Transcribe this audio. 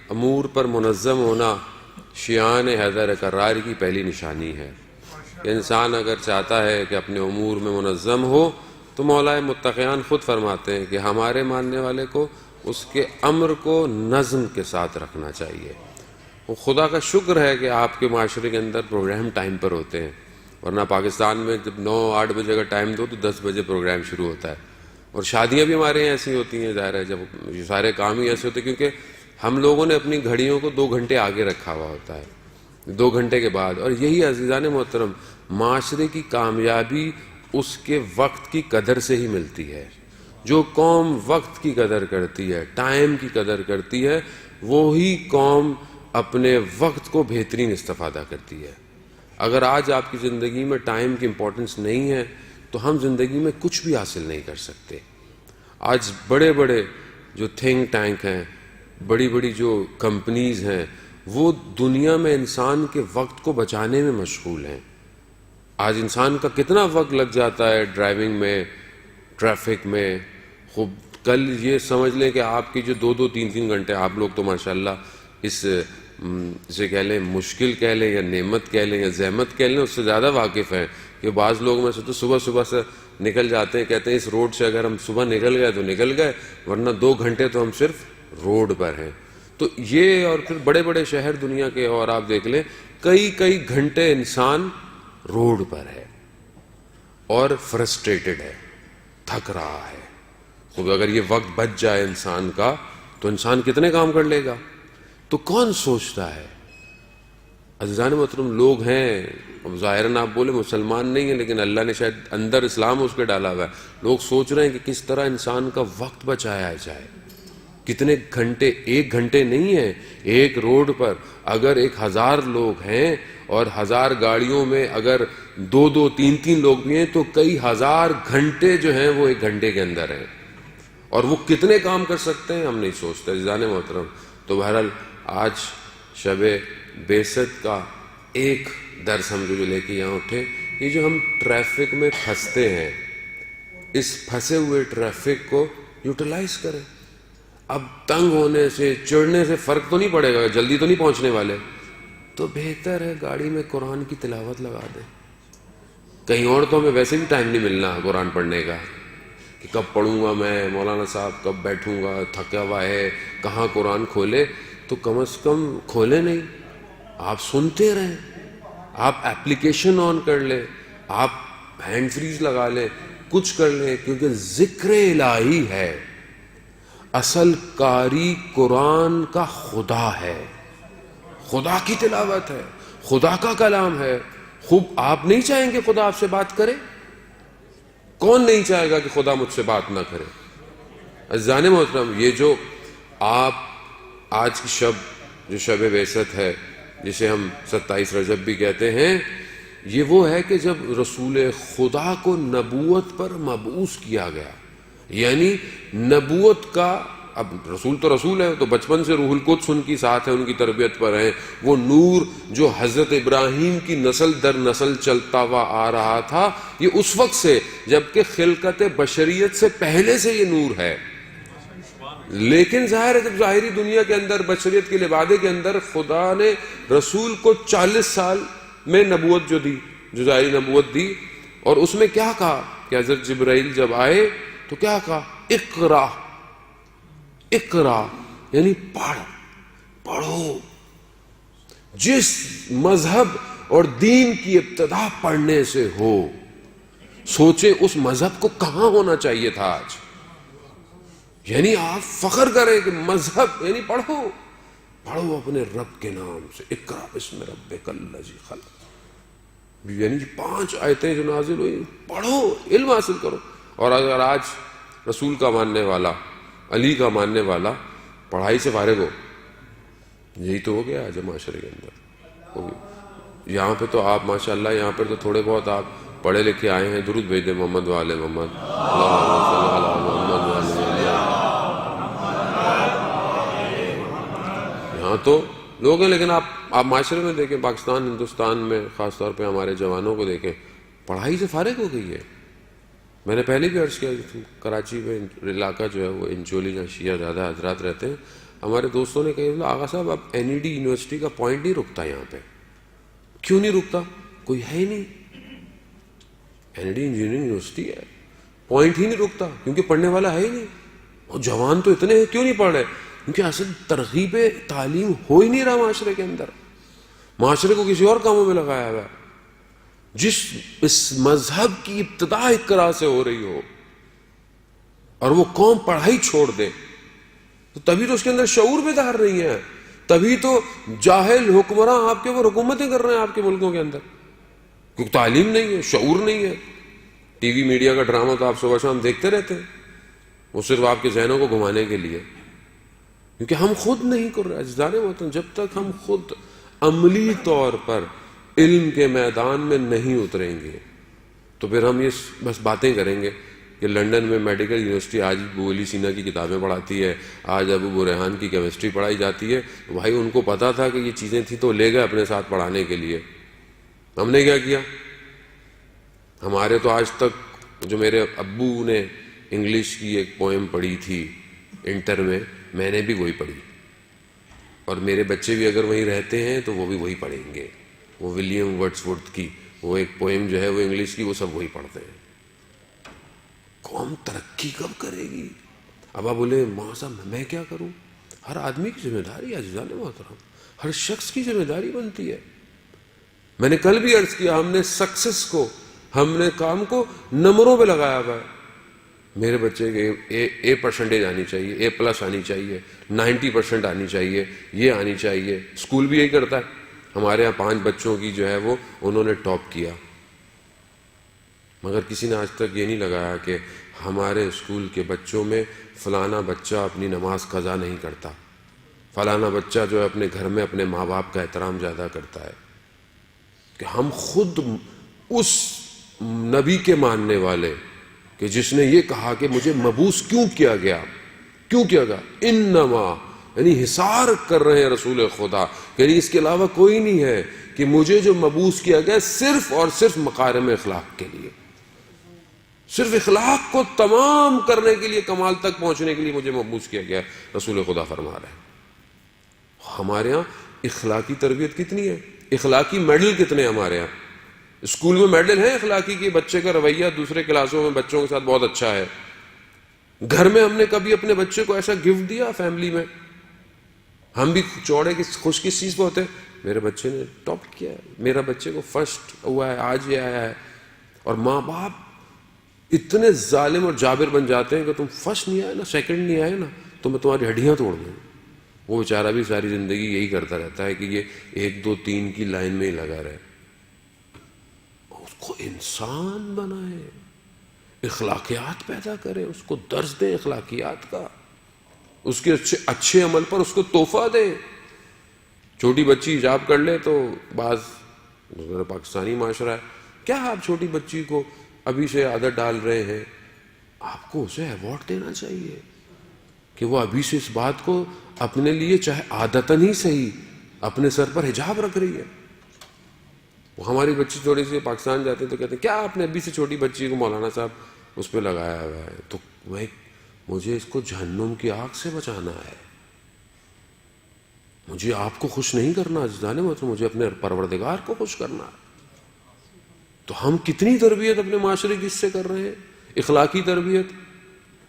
امور پر منظم ہونا شیعان حیدر کرار کی پہلی نشانی ہے کہ انسان اگر چاہتا ہے کہ اپنے امور میں منظم ہو تو مولا متقیان خود فرماتے ہیں کہ ہمارے ماننے والے کو اس کے امر کو نظم کے ساتھ رکھنا چاہیے۔ وہ خدا کا شکر ہے کہ آپ کے معاشرے کے اندر پروگرام ٹائم پر ہوتے ہیں، ورنہ پاکستان میں جب 9-8 بجے کا ٹائم دو تو 10 بجے پروگرام شروع ہوتا ہے، اور شادیاں بھی ہمارے یہاں ایسی ہوتی ہیں، ظاہر ہے جب یہ سارے کام ہی ایسے ہوتے ہیں کیونکہ ہم لوگوں نے اپنی گھڑیوں کو 2 گھنٹے آگے رکھا ہوا ہوتا ہے، 2 گھنٹے کے بعد۔ اور یہی عزیزان محترم معاشرے کی کامیابی اس کے وقت کی قدر سے ہی ملتی ہے۔ جو قوم وقت کی قدر کرتی ہے، ٹائم کی قدر کرتی ہے، وہی قوم اپنے وقت کو بہترین استفادہ کرتی ہے۔ اگر آج آپ کی زندگی میں ٹائم کی امپورٹنس نہیں ہے تو ہم زندگی میں کچھ بھی حاصل نہیں کر سکتے۔ آج بڑے بڑے جو تھنک ٹینک ہیں، بڑی بڑی جو کمپنیز ہیں، وہ دنیا میں انسان کے وقت کو بچانے میں مشغول ہیں۔ آج انسان کا کتنا وقت لگ جاتا ہے ڈرائیونگ میں، ٹریفک میں۔ خوب کل یہ سمجھ لیں کہ آپ کی جو 2-2 3-3 گھنٹے، آپ لوگ تو ماشاءاللہ اس سے کہہ لیں مشکل کہہ لیں یا نعمت کہہ لیں یا زحمت کہہ لیں، اس سے زیادہ واقف ہیں کہ بعض لوگ میں سے تو صبح سے نکل جاتے ہیں، کہتے ہیں اس روڈ سے اگر ہم صبح نکل گئے تو نکل گئے، ورنہ 2 گھنٹے تو ہم صرف روڈ پر ہیں۔ تو یہ، اور پھر بڑے بڑے شہر دنیا کے، اور آپ دیکھ لیں کئی گھنٹے انسان روڈ پر ہے اور فرسٹریٹڈ ہے، تھک رہا ہے۔ تو اگر یہ وقت بچ جائے انسان کا تو انسان کتنے کام کر لے گا؟ تو کون سوچتا ہے؟ عزیزان محترم لوگ ہیں، ظاہراً آپ بولے مسلمان نہیں ہیں، لیکن اللہ نے شاید اندر اسلام اس کے ڈالا ہوا ہے۔ لوگ سوچ رہے ہیں کہ کس طرح انسان کا وقت بچایا جائے۔ کتنے گھنٹے، 1 گھنٹے نہیں ہے، ایک روڈ پر اگر 1000 لوگ ہیں اور 1000 گاڑیوں میں اگر 2-2 3-3 لوگ بھی ہیں تو کئی ہزار گھنٹے جو ہیں وہ 1 گھنٹے کے اندر ہیں، اور وہ کتنے کام کر سکتے ہیں ہم نہیں سوچتے عزیزان محترم۔ تو بہرحال آج شب بعثت کا ایک درس ہم جو لے کے یہاں اٹھے، یہ جو ہم ٹریفک میں پھنستے ہیں، اس پھنسے ہوئے ٹریفک کو یوٹیلائز کریں۔ اب تنگ ہونے سے، چڑھنے سے فرق تو نہیں پڑے گا، جلدی تو نہیں پہنچنے والے، تو بہتر ہے گاڑی میں قرآن کی تلاوت لگا دیں۔ کہیں اور تو ہمیں ویسے بھی ٹائم نہیں ملنا قرآن پڑھنے کا، کہ کب پڑھوں گا میں، مولانا صاحب کب بیٹھوں گا، تھکا ہوا ہے، کہاں قرآن کھولے؟ تو کم از کم کھولے نہیں، آپ سنتے رہیں، آپ ایپلیکیشن آن کر لیں، آپ ہینڈ فریز لگا لیں، کچھ کر لیں، کیونکہ ذکر الہی ہے۔ اصل قاری قرآن کا خدا ہے، خدا کی تلاوت ہے، خدا کا کلام ہے۔ خوب آپ نہیں چاہیں گے خدا آپ سے بات کرے؟ کون نہیں چاہے گا کہ خدا مجھ سے بات نہ کرے؟ عزیزان محترم، یہ جو آپ آج کی شب، جو شب بعثت ہے، جسے ہم 27 رجب بھی کہتے ہیں، یہ وہ ہے کہ جب رسول خدا کو نبوت پر مبعوث کیا گیا، یعنی نبوت کا، اب رسول تو رسول ہے، تو بچپن سے روح القدس ان کی ساتھ ہے، ان کی تربیت پر ہیں۔ وہ نور جو حضرت ابراہیم کی نسل در نسل چلتا ہوا آ رہا تھا، یہ اس وقت سے، جبکہ خلقت بشریت سے پہلے سے یہ نور ہے۔ لیکن ظاہر ہے جب ظاہری دنیا کے اندر، بشریت کے لبادے کے اندر، خدا نے رسول کو 40 سال میں نبوت جو دی، جو ظاہری نبوت دی، اور اس میں کیا کہا کہ حضرت جبرائیل جب آئے تو کیا کہا؟ اقرا، اقرا یعنی پڑھو۔ جس مذہب اور دین کی ابتدا پڑھنے سے ہو، سوچے اس مذہب کو کہاں ہونا چاہیے تھا آج۔ یعنی آپ فخر کریں کہ مذہب، یعنی پڑھو اپنے رب کے نام سے، اقرا بسم ربک الذی خلق، یعنی 5 آیتیں جو نازل ہوئی، پڑھو، علم حاصل کرو۔ اور اگر آج رسول کا ماننے والا، علی کا ماننے والا پڑھائی سے فارغ ہو، یہی تو ہو گیا آج معاشرے کے اندر۔ یہاں پہ تو آپ ماشاءاللہ، یہاں پر تو تھوڑے بہت آپ پڑھے لکھے آئے ہیں، درود بھیج دیں محمد وآل محمد، اللہم صلی علی محمد وآل محمد۔ یہاں تو لوگ ہیں، لیکن آپ معاشرے میں دیکھیں، پاکستان، ہندوستان میں خاص طور پہ ہمارے جوانوں کو دیکھیں، پڑھائی سے فارغ ہو گئی ہے۔ میں نے پہلے بھی عرض کیا، کراچی میں علاقہ جو ہے وہ انچولی، جہاں شیعہ زیادہ حضرات رہتے ہیں، ہمارے دوستوں نے کہا آغا صاحب اب NED یونیورسٹی کا پوائنٹ نہیں رکتا یہاں پہ. کیوں نہیں رکتا؟ کوئی ہے ہی نہیں. NED انجینئرنگ یونیورسٹی ہے, پوائنٹ ہی نہیں رکتا کیونکہ پڑھنے والا ہے ہی نہیں. اور جوان تو اتنے ہیں, کیوں نہیں پڑھ رہے؟ کیونکہ اصل ترغیب تعلیم ہو ہی نہیں رہا معاشرے کے اندر. معاشرے کو کسی اور کاموں میں لگایا ہوا ہے. اس مذہب کی ابتدا ایک طرح سے ہو رہی ہو اور وہ قوم پڑھائی چھوڑ دے تو تبھی تو اس کے اندر شعور بیدار نہیں ہے, تبھی تو جاہل حکمراں آپ کے وہ حکومتیں کر رہے ہیں آپ کے ملکوں کے اندر, کیونکہ تعلیم نہیں ہے, شعور نہیں ہے. ٹی وی میڈیا کا ڈرامہ تو آپ صبح شام دیکھتے رہتے ہیں, وہ صرف آپ کے ذہنوں کو گھمانے کے لیے, کیونکہ ہم خود نہیں کر رہے. عزیزان محترم, جب تک ہم خود عملی طور پر علم کے میدان میں نہیں اتریں گے تو پھر ہم یہ بس باتیں کریں گے کہ لنڈن میں میڈیکل یونیورسٹی آج ابو علی سینا کی کتابیں پڑھاتی ہے, آج ابو ریحان کی کیمسٹری پڑھائی جاتی ہے. بھائی ان کو پتا تھا کہ یہ چیزیں تھیں تو لے گئے اپنے ساتھ پڑھانے کے لیے. ہم نے کیا کیا؟ ہمارے تو آج تک, جو میرے ابو نے انگلش کی ایک پوئم پڑھی تھی انٹر میں نے بھی وہی پڑھی, اور میرے بچے بھی اگر وہیں رہتے ہیں تو وہ بھی وہی پڑھیں گے. وہ ولیم ورڈسورتھ کی وہ ایک پوئم جو ہے وہ انگلش کی, وہ سب وہی پڑھتے ہیں. قوم ترقی کب کرے گی؟ اب آپ بولے ماں صاحب میں کیا کروں؟ ہر آدمی کی ذمہ داری ہے عزیزان محترم, ہر شخص کی ذمہ داری بنتی ہے. میں نے کل بھی عرض کیا, ہم نے سکسس کو, ہم نے کام کو نمبروں پہ لگایا ہوا ہے. میرے بچے کے A% آنی چاہیے, A+ آنی چاہیے, 90% آنی چاہیے, یہ آنی چاہیے. اسکول بھی یہی کرتا ہے. ہمارے ہاں 5 بچوں کی جو ہے وہ انہوں نے ٹاپ کیا, مگر کسی نے آج تک یہ نہیں لگایا کہ ہمارے اسکول کے بچوں میں فلانا بچہ اپنی نماز قضا نہیں کرتا, فلانا بچہ جو ہے اپنے گھر میں اپنے ماں باپ کا احترام زیادہ کرتا ہے. کہ ہم خود اس نبی کے ماننے والے کہ جس نے یہ کہا کہ مجھے مبعوث کیوں کیا گیا, انما یعنی حصار کر رہے ہیں رسول خدا, یعنی اس کے علاوہ کوئی نہیں ہے, کہ مجھے جو مبعوث کیا گیا صرف اور صرف مکارم اخلاق کے لیے, صرف اخلاق کو تمام کرنے کے لیے, کمال تک پہنچنے کے لیے مجھے مبعوث کیا گیا. رسول خدا فرما رہے ہیں. ہمارے ہاں اخلاقی تربیت کتنی ہے, اخلاقی میڈل کتنے ہیں ہمارے ہاں؟ اسکول میں میڈل ہیں اخلاقی کی, بچے کا رویہ دوسرے کلاسوں میں بچوں کے ساتھ بہت اچھا ہے. گھر میں ہم نے کبھی اپنے بچے کو ایسا گفٹ دیا فیملی میں؟ ہم بھی چوڑے خوش کس چیز پہ ہوتے ہیں, میرے بچے نے ٹاپ کیا ہے, میرا بچے کو فرسٹ ہوا ہے, آج یہ آیا ہے. اور ماں باپ اتنے ظالم اور جابر بن جاتے ہیں کہ تم فرسٹ نہیں آئے نا, سیکنڈ نہیں آئے نا, تو میں تمہاری ہڈیاں توڑ دوں. وہ بیچارہ بھی ساری زندگی یہی کرتا رہتا ہے کہ یہ 1 2 3 کی لائن میں ہی لگا رہے. اس کو انسان بنائے, اخلاقیات پیدا کرے, اس کو درس دے اخلاقیات کا, اس کے اچھے عمل پر اس کو تحفہ دے. چھوٹی بچی حجاب کر لے تو بعض پاکستانی معاشرہ ہے, کیا آپ چھوٹی بچی کو ابھی سے عادت ڈال رہے ہیں؟ آپ کو اسے ایوارڈ دینا چاہیے کہ وہ ابھی سے اس بات کو اپنے لیے چاہے عادتاً ہی صحیح اپنے سر پر حجاب رکھ رہی ہے. وہ ہماری بچی تھوڑی سی پاکستان جاتے ہیں تو کہتے ہیں کیا آپ نے ابھی سے چھوٹی بچی کو مولانا صاحب اس پہ لگایا ہوا ہے؟ تو مجھے اس کو جہنم کی آگ سے بچانا ہے, مجھے آپ کو خوش نہیں کرنا عزیزان محترم, مجھے اپنے پروردگار کو خوش کرنا ہے. تو ہم کتنی تربیت اپنے معاشرے کی اس سے کر رہے ہیں, اخلاقی تربیت.